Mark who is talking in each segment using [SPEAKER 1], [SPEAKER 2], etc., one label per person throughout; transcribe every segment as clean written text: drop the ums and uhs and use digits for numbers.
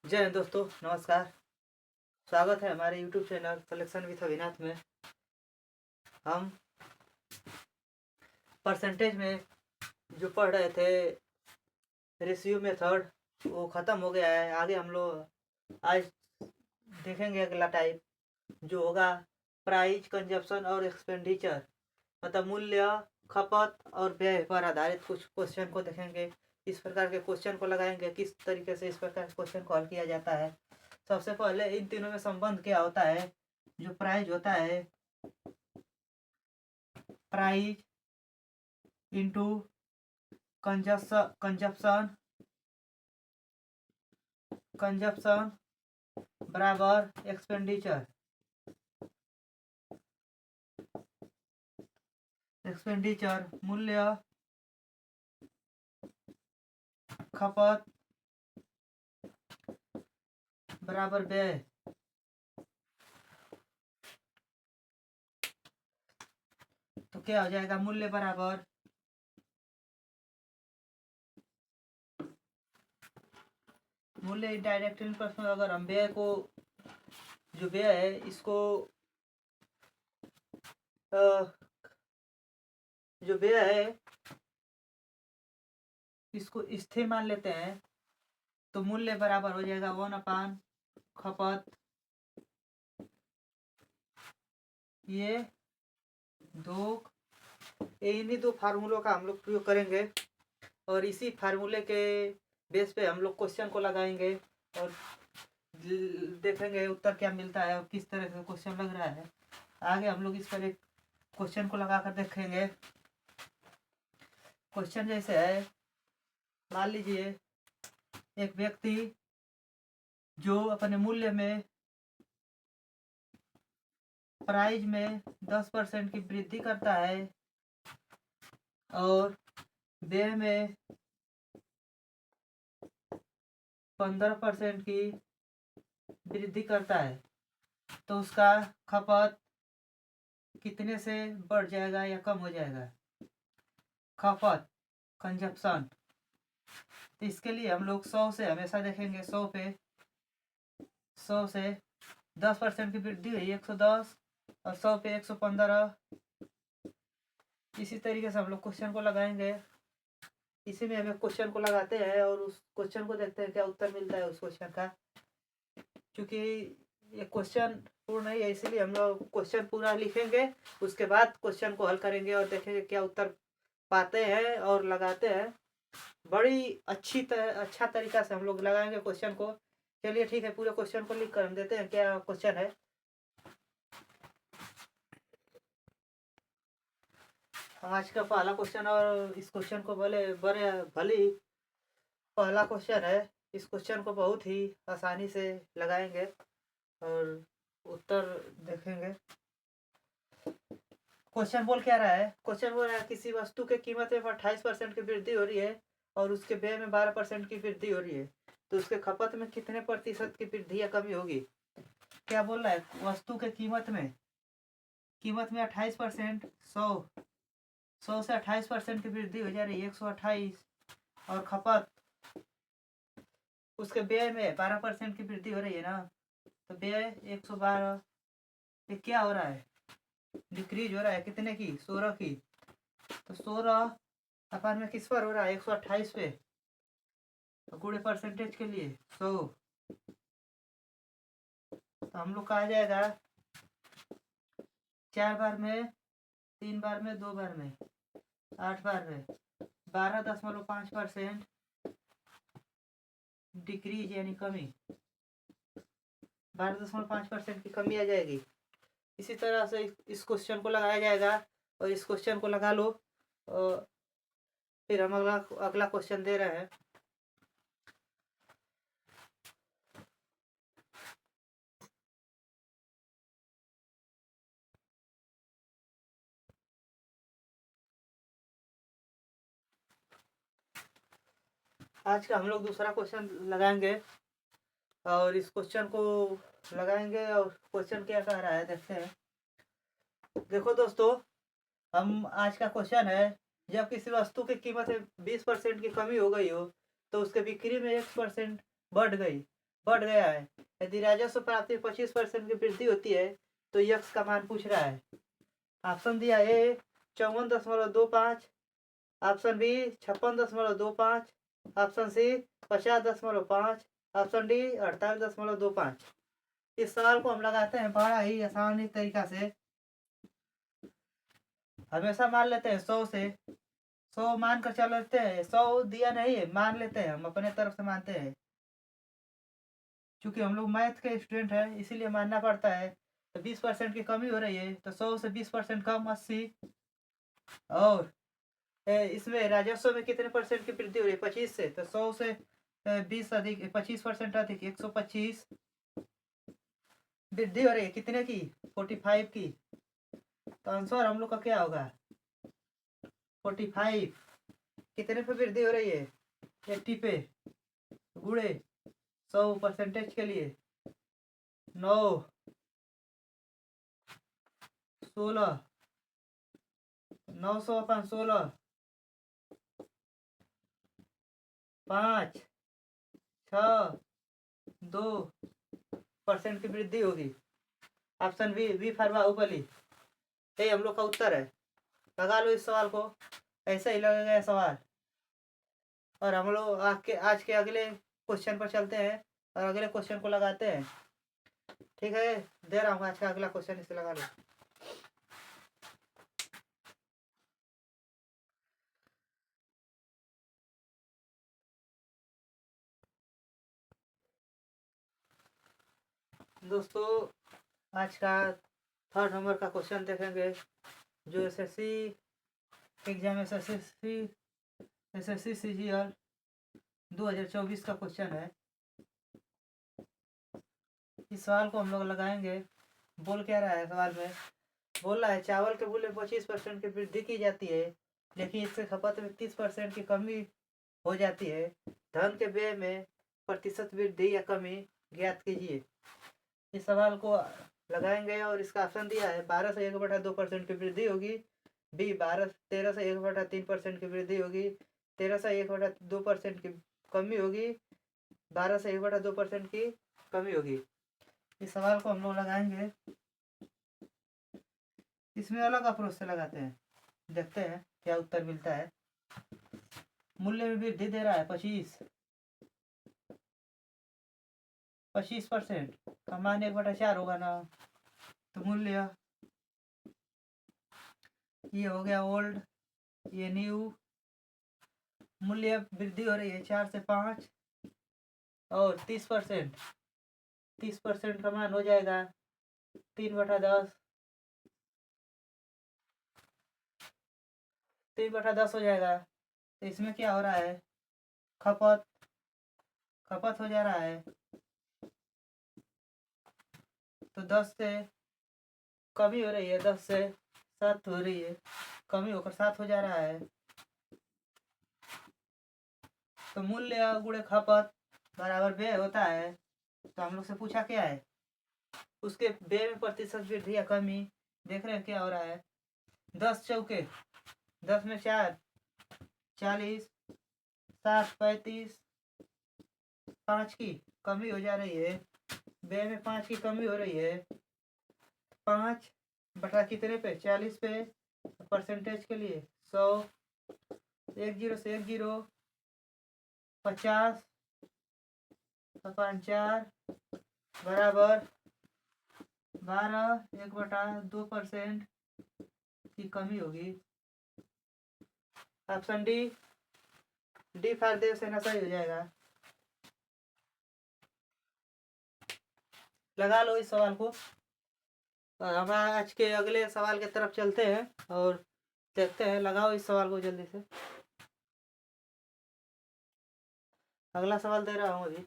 [SPEAKER 1] जय हिंद दोस्तों, नमस्कार। स्वागत है हमारे YouTube channel collection with Avinath में। हम परसेंटेज में जो पढ़ रहे थे रेशियो मेथड, वो ख़त्म हो गया है। आगे हम लोग आज देखेंगे अगला टाइप जो होगा प्राइस, कंजप्शन और एक्सपेंडिचर, मतलब मूल्य, खपत और व्यय पर आधारित कुछ क्वेश्चन को देखेंगे। इस प्रकार के क्वेश्चन को लगाएंगे, किस तरीके से इस प्रकार के क्वेश्चन को हल किया जाता है। सबसे पहले इन तीनों में संबंध क्या होता है। जो प्राइस होता है, प्राइस इंटू कंजप्शन कंजप्शन बराबर एक्सपेंडिचर। एक्सपेंडिचर मूल्य, खपत बराबर व्यय। तो क्या हो जाएगा, मूल्य बराबर मूल्य डायरेक्ट प्रश्न। अगर हम व्यय को, जो व्यय है इसको जो व्यय है इसको स्थिर मान लेते हैं, तो मूल्य बराबर हो जाएगा 1/, खपत, ये इन्हीं दो फार्मूलों का हम लोग प्रयोग करेंगे और इसी फार्मूले के बेस पे हम लोग क्वेश्चन को लगाएंगे और देखेंगे उत्तर क्या मिलता है और किस तरह से क्वेश्चन लग रहा है। आगे हम लोग इस पर एक क्वेश्चन को लगा कर देखेंगे। क्वेश्चन जैसे है, मान लीजिए एक व्यक्ति जो अपने मूल्य में, प्राइस में 10% की वृद्धि करता है और व्यय में 15% की वृद्धि करता है, तो उसका खपत कितने से बढ़ जाएगा या कम हो जाएगा। खपत, कंजप्शन। तो इसके लिए हम लोग 100 से हमेशा देखेंगे। 100 से 10% की वृद्धि हुई 110 और 100 पे 115। इसी तरीके से हम लोग क्वेश्चन को लगाएंगे। इसी में हमें क्वेश्चन को लगाते हैं और उस क्वेश्चन को देखते हैं क्या उत्तर मिलता है उस क्वेश्चन का। क्योंकि ये क्वेश्चन पूर्ण नहीं है, इसलिए हम लोग क्वेश्चन पूरा लिखेंगे, उसके बाद क्वेश्चन को हल करेंगे और देखेंगे क्या उत्तर पाते हैं और लगाते हैं। बड़ी अच्छा तरीका से हम लोग लगाएंगे क्वेश्चन को। चलिए ठीक है, पूरे क्वेश्चन को लिख कर हम देते हैं क्या क्वेश्चन है। आज का पहला क्वेश्चन, और इस क्वेश्चन को भली पहला क्वेश्चन है। इस क्वेश्चन को बहुत ही आसानी से लगाएंगे और उत्तर देखेंगे। क्वेश्चन बोल क्या रहा है, क्वेश्चन बोल रहा है किसी वस्तु के कीमत में 28% की वृद्धि हो रही है और उसके व्यय में 12% की वृद्धि हो रही है, तो उसके खपत में कितने प्रतिशत की वृद्धि या कमी होगी। क्या बोल रहा है, वस्तु के कीमत में 28%, 100 से 28% की वृद्धि हो जा रही है, 128, और खपत उसके व्यय में 12% की वृद्धि हो रही है ना, तो व्यय 112। ये क्या हो रहा है, डिक्रीज हो रहा है, कितने की, 16 की। तो 16 अपन में किस पर हो रहा है, 128 पे। तो गुणे परसेंटेज के लिए 100, तो हम लोग का आ जाएगा 4 बार में, 3 बार में, 2 बार में, 8 बार में 12.5% डिक्रीज यानी कमी, 12.5% की कमी आ जाएगी। इसी तरह से इस क्वेश्चन को लगाया जाएगा और इस क्वेश्चन को लगा लो और फिर हम अगला क्वेश्चन दे रहे हैं। आज का हम लोग दूसरा क्वेश्चन लगाएंगे और इस क्वेश्चन को लगाएंगे और क्वेश्चन क्या कह रहा है देखते हैं। देखो दोस्तों, हम आज का क्वेश्चन है, जब किसी वस्तु की कीमत में 20% की कमी हो गई हो तो उसके बिक्री में 1% बढ़ गई। बढ़ गया है। यदि राजस्व प्राप्ति 25% की वृद्धि होती है तो यक्स का मान पूछ रहा है। ऑप्शन दिया A 54.25, option B 56.25, option C 50.5, option D 48.25। इस सवाल को हम लगाते हैं बड़ा ही आसानी तरीका से। हमेशा मान लेते हैं 100 से, 100 मान कर चल लेते हैं। 100 दिया नहीं है, मान लेते हैं, हम अपने तरफ से मानते हैं। क्योंकि हम लोग मैथ के स्टूडेंट हैं इसीलिए मानना पड़ता है। तो 20% की कमी हो रही है तो 100 से 20% कम 80। और इसमें राजस्व में कितने परसेंट की वृद्धि हो रही है? 25 से। तो 100 से 20 अधिक 25% अधिक 125 वृद्धि हो रही है। कितने की? 45 की। तो आंसर हम लोग का क्या होगा? 45। कितने पे वृद्धि हो रही है? 80 पे। गुणे 100% के लिए 9 16 900/16 5 6 2% की वृद्धि होगी। ऑप्शन बी फॉर बाहुबली, ये हम लोग का उत्तर है। लगा लो इस सवाल को, ऐसे ही लगेगा यह सवाल। और हम लोग आज के अगले क्वेश्चन पर चलते हैं और अगले क्वेश्चन को लगाते हैं। ठीक है, दे रहा हूँ आज का अगला क्वेश्चन, इसे लगा लो। दोस्तों आज का 3rd नंबर का क्वेश्चन देखेंगे, जो एसएससी एग्जाम एसएससी सीजीएल 2024 का क्वेश्चन है। इस सवाल को हम लोग लगाएंगे। बोल क्या रहा है सवाल में? बोल रहा है चावल के मूल्य 25% की वृद्धि की जाती है, लेकिन इससे खपत में 30% की कमी हो जाती है। धन के व्यय में प्रतिशत वृद्धि या कमी ज्ञात कीजिए। इस सवाल को लगाएंगे और इसका ऑप्शन दिया है 12 से 1/2% की वृद्धि होगी, बी 13 से 1/3% की वृद्धि होगी, 13 से 1/2% की कमी होगी, 12 से 1/2% की कमी होगी। इस सवाल को हम लोग लगाएंगे। इसमें अलग अप्रोच से लगाते हैं, देखते हैं क्या उत्तर मिलता है। मूल्य में वृद्धि दे रहा है 25% का मान 1/4 होगा ना। तो मूल्य ये हो गया ओल्ड, ये न्यू। मूल्य वृद्धि हो रही है 4 से 5 और 30%। 30% का मान हो जाएगा 3/10। 3/10 हो जाएगा। तो इसमें क्या हो रहा है? खपत हो जा रहा है। तो 10 से कमी हो रही है, 10 से 7 हो रही है, कमी होकर 7 हो जा रहा है। तो मूल्य गुणे खपत बराबर व्यय होता है। तो हम लोग से पूछा क्या है? उसके व्यय में प्रतिशत वृद्धि या कमी। देख रहे हैं क्या हो रहा है? 10 चौके 10 में 4 40, 7 35, 5 की कमी हो जा रही है। व्यय में 5 की कमी हो रही है। 5 बटा कितने पे? 40 पे। परसेंटेज के लिए 100, 10 से 10 50 4 बराबर 12 1/2% की कमी होगी। ऑप्शन डी फार देव सेना सही हो जाएगा। लगा लो इस सवाल को। हम आज के अगले सवाल की तरफ चलते हैं और देखते हैं। लगाओ इस सवाल को जल्दी से। अगला सवाल दे रहा हूँ अभी।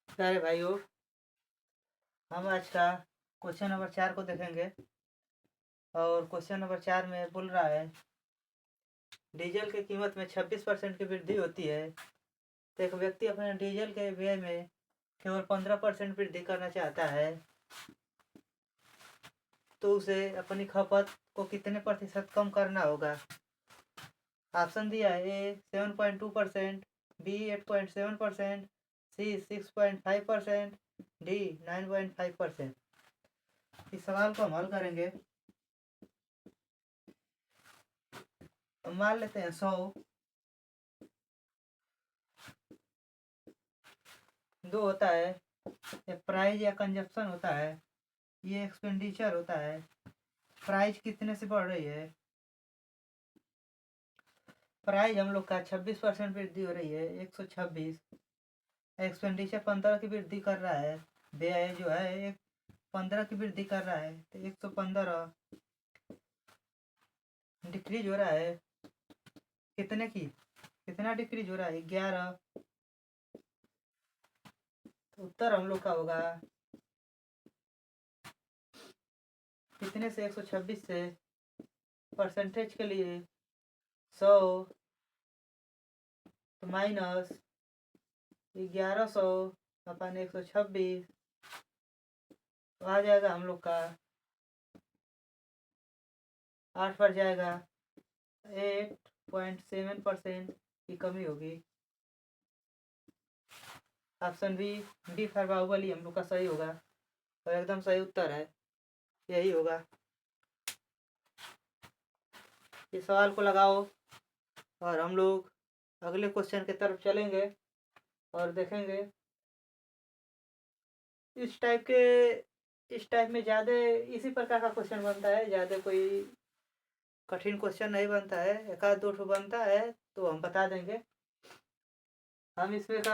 [SPEAKER 1] प्यारे भाइयों, हम आज का क्वेश्चन नंबर 4 को देखेंगे। और क्वेश्चन नंबर 4 में बोल रहा है डीजल की कीमत में 26% की वृद्धि होती है। तो एक व्यक्ति अपने डीजल के व्यय में केवल 15% वृद्धि करना चाहता है। तो उसे अपनी खपत को कितने प्रतिशत कम करना होगा। ऑप्शन दिया है ए 7.2%, बी 8.7%, सी 6.5%, डी 9.5%। इस सवाल को हम हल करेंगे। मान लेते हैं 100 दो होता है, ये प्राइस या कंजप्शन होता है, ये एक्सपेंडिचर होता है। प्राइस कितने से बढ़ रही है, प्राइस हम लोग का 26% वृद्धि हो रही है, 126। एक्सपेंडिचर 15 की वृद्धि कर रहा है, व्यय जो है 15 की वृद्धि कर रहा है, तो 115 डिक्रीज हो रहा है। कितने की, कितना डिक्रीज हो रहा है, 11। तो उत्तर हम लोग का होगा कितने से, 126 से। परसेंटेज के लिए 100 तो माइनस 1100 अपन 126 तो आ जाएगा हम लोग का 8 पर जाएगा, 8.7% की कमी होगी। Option B, D for Bahubali हम लोग का सही होगा, तो एकदम सही उत्तर है, यही होगा। इस सवाल को लगाओ और हम लोग अगले क्वेश्चन की तरफ चलेंगे और देखेंगे। इस टाइप में ज़्यादा इसी प्रकार का क्वेश्चन बनता है, ज़्यादा कोई कठिन क्वेश्चन नहीं बनता है, एक आध दो ठो बनता है तो हम बता देंगे। हम इसमें का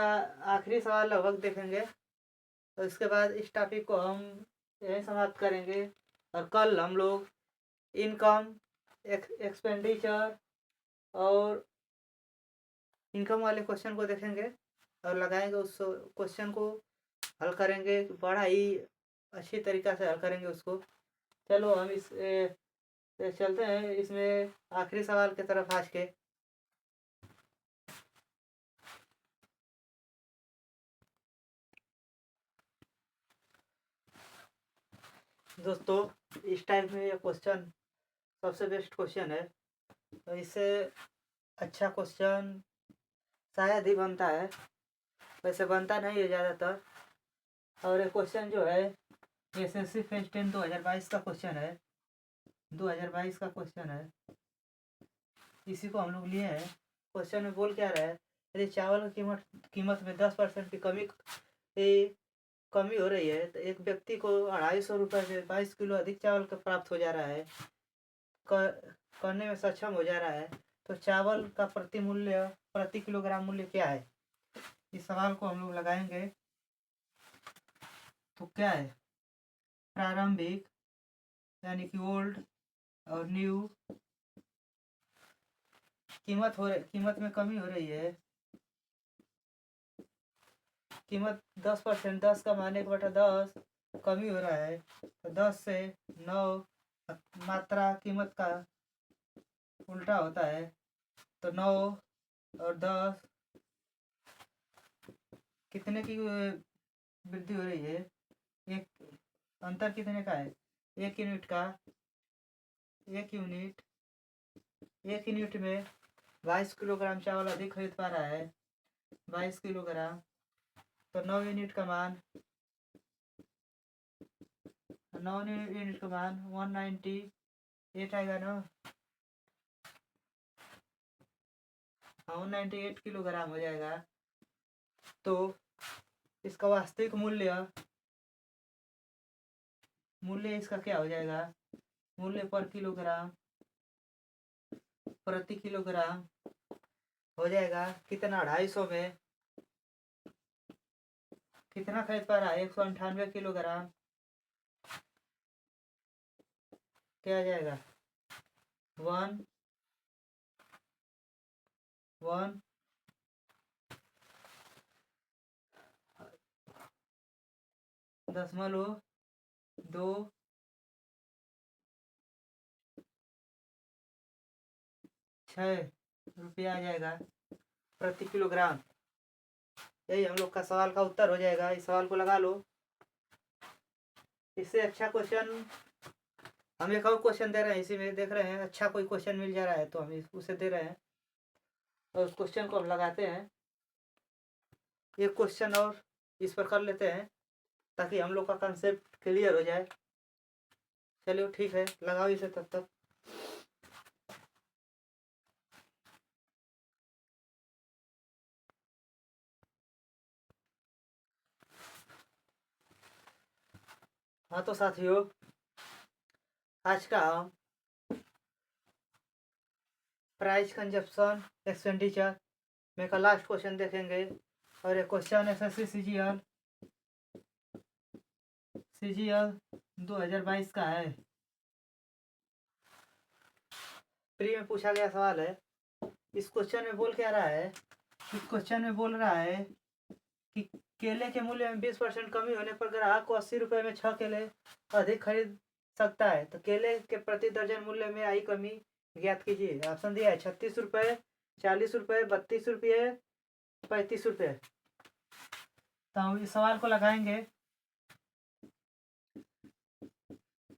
[SPEAKER 1] आखिरी सवाल लगभग देखेंगे और उसके बाद इस टॉपिक को हम यहीं समाप्त करेंगे। और कल हम लोग इनकम, एक्सपेंडिचर और इनकम वाले क्वेश्चन को देखेंगे और लगाएंगे, उस क्वेश्चन को हल करेंगे, बड़ा ही अच्छी तरीक़ा से हल करेंगे उसको। चलो हम इस चलते हैं इसमें आखिरी सवाल की तरफ आज के। दोस्तों इस टाइप में ये क्वेश्चन सबसे बेस्ट क्वेश्चन है, तो इससे अच्छा क्वेश्चन शायद ही बनता है, वैसे बनता नहीं है ज़्यादातर। और ये क्वेश्चन जो है एसएससी फेज 10 2022 का क्वेश्चन है, 2022 का क्वेश्चन है, इसी को हम लोग लिए हैं। क्वेश्चन में बोल क्या रहा है, यदि चावल की कीमत में 10% की कमी हो रही है तो एक व्यक्ति को 250 रुपये से 22 किलो अधिक चावल का प्राप्त हो जा रहा है, करने में सक्षम हो जा रहा है, तो चावल का प्रति किलोग्राम मूल्य क्या है। इस सवाल को हम लोग लगाएंगे। तो क्या है, प्रारंभिक यानी कि ओल्ड और न्यू, कीमत में कमी हो रही है, कीमत 10%, 10 का मान 1/10 कमी हो रहा है, तो 10 से 9 मात्रा कीमत का उल्टा होता है, तो 9 और 10 कितने की वृद्धि हो रही है, एक अंतर कितने का है, 1 यूनिट का। 1 यूनिट में 22 किलोग्राम चावल अधिक खरीद पा रहा है, 22 किलोग्राम, तो 9 यूनिट का मान 198 आएगा ना, 198 किलोग्राम हो जाएगा। तो इसका वास्तविक मूल्य इसका क्या हो जाएगा, मूल्य प्रति किलोग्राम हो जाएगा कितना, 250 में कितना खरीद पा रहा है, 198 किलोग्राम, क्या आ जाएगा 1.2 रुपया आ जाएगा प्रति किलोग्राम। यही हम लोग का सवाल का उत्तर हो जाएगा। इस सवाल को लगा लो। इससे अच्छा क्वेश्चन हम एक और क्वेश्चन दे रहे हैं, इसी में देख रहे हैं अच्छा कोई क्वेश्चन मिल जा रहा है तो हम उसे दे रहे हैं और उस क्वेश्चन को हम लगाते हैं। एक क्वेश्चन और इस पर कर लेते हैं ताकि हम लोग का कंसेप्ट क्लियर हो जाए। चलिए ठीक है, लगाओ इसे तब तक। हाँ तो साथियों, आज का हम प्राइस कंजप्शन एक्सपेंडिचर में का लास्ट क्वेश्चन देखेंगे। और एक क्वेश्चन एसएससी सीजीएल 2022 का है। प्री में पूछा गया सवाल है। इस क्वेश्चन में बोल क्या रहा है, इस क्वेश्चन में बोल रहा है कि केले के मूल्य में 20% कमी होने पर ग्राहक को 80 रुपये में 6 केले अधिक खरीद सकता है, तो केले के प्रति दर्जन मूल्य में आई कमी ज्ञात कीजिए। ऑप्शन दिया है 36 रुपये, 40 रुपये, 32 रुपये, 35 रुपये। तो हम इस सवाल को लगाएंगे।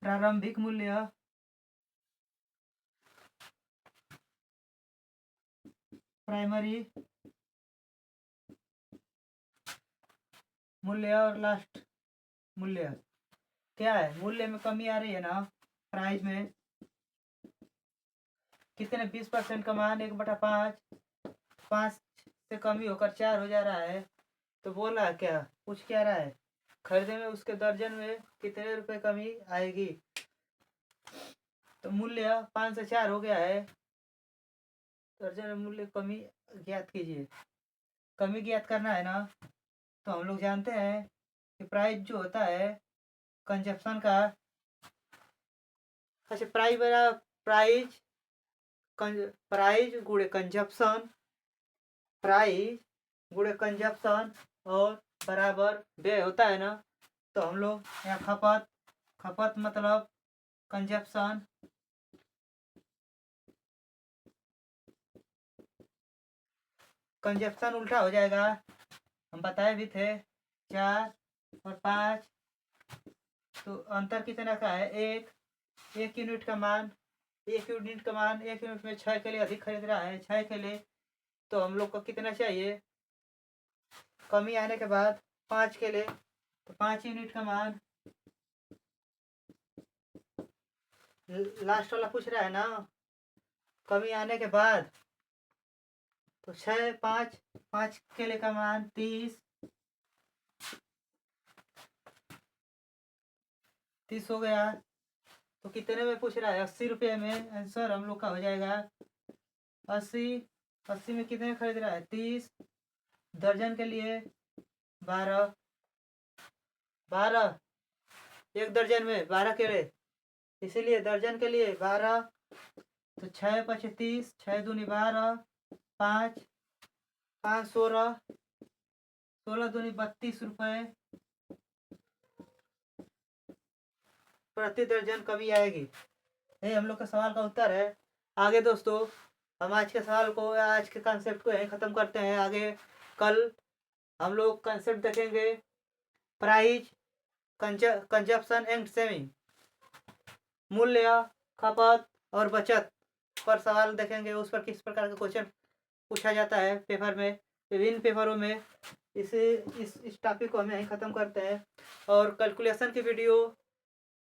[SPEAKER 1] प्रारंभिक मूल्य प्राइमरी मूल्य और लास्ट मूल्य क्या है। मूल्य में कमी आ रही है ना, प्राइस में कितने 20% का मान 1/5, 5 से कमी होकर 4 हो जा रहा है। तो बोला है क्या, पूछ क्या रहा है, खरीदे में उसके दर्जन में कितने रुपए कमी आएगी। तो मूल्य 5 से 4 हो गया है, दर्जन में मूल्य कमी ज्ञात कीजिए। कमी ज्ञात करना है ना, तो हम लोग जानते हैं कि प्राइस जो होता है कंजप्शन का, अच्छा प्राइस बराबर प्राइस गुणे कंजप्शन, प्राइस गुणे कंजप्शन और बराबर व्यय होता है ना। तो हम लोग यहाँ खपत मतलब कंजप्शन, कंजप्शन उल्टा हो जाएगा, हम बताए भी थे 4 और 5। तो अंतर कितना का है, एक यूनिट का मान, एक यूनिट में 6 के लिए अधिक खरीद रहा है, 6 के लिए। तो हम लोग को कितना चाहिए, कमी आने के बाद 5 के लिए, तो 5 यूनिट का मान। लास्ट वाला पूछ रहा है ना, कमी आने के बाद, तो 6, 5 केले का मान 30 हो गया। तो कितने में पूछ रहा है, 80 रुपये में आंसर हम लोग का हो जाएगा 80 में कितने खरीद रहा है 30, दर्जन के लिए 12, एक दर्जन में 12 केले, इसीलिए दर्जन के लिए 12। तो 6 × 5 = 30, 6 दूनी 12, 5 16, 16 दूनी 32 रुपये प्रति दर्जन कमी आएगी। ये हम लोग का सवाल का उत्तर है। आगे दोस्तों, हम आज के सवाल को, आज के कंसेप्ट को यहीं ख़त्म करते हैं। आगे कल हम लोग कंसेप्ट देखेंगे प्राइस कंजप्शन एंड सेविंग, मूल्य, खपत और बचत पर सवाल देखेंगे। उस पर किस प्रकार का क्वेश्चन पूछा जाता है पेपर में, विभिन्न पेपरों में। इस टॉपिक को हम यहीं ख़त्म करते हैं। और कैलकुलेशन की वीडियो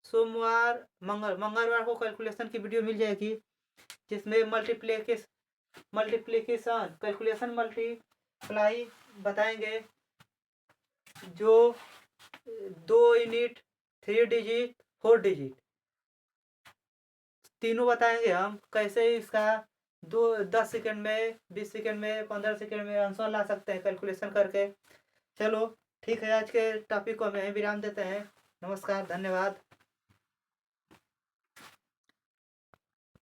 [SPEAKER 1] सोमवार मंगलवार को कैलकुलेशन की वीडियो मिल जाएगी, जिसमें मल्टीप्लिकेशन कैलकुलेशन मल्टीप्लाई बताएंगे, जो 2 यूनिट, 3 डिजिट, 4 डिजिट तीनों बताएंगे हम कैसे इसका 10 सेकंड में, 20 सेकंड में, 15 सेकंड में आंसर ला सकते हैं कैलकुलेशन करके। चलो ठीक है, आज के टॉपिक को हम यहीं विराम देते हैं। नमस्कार, धन्यवाद।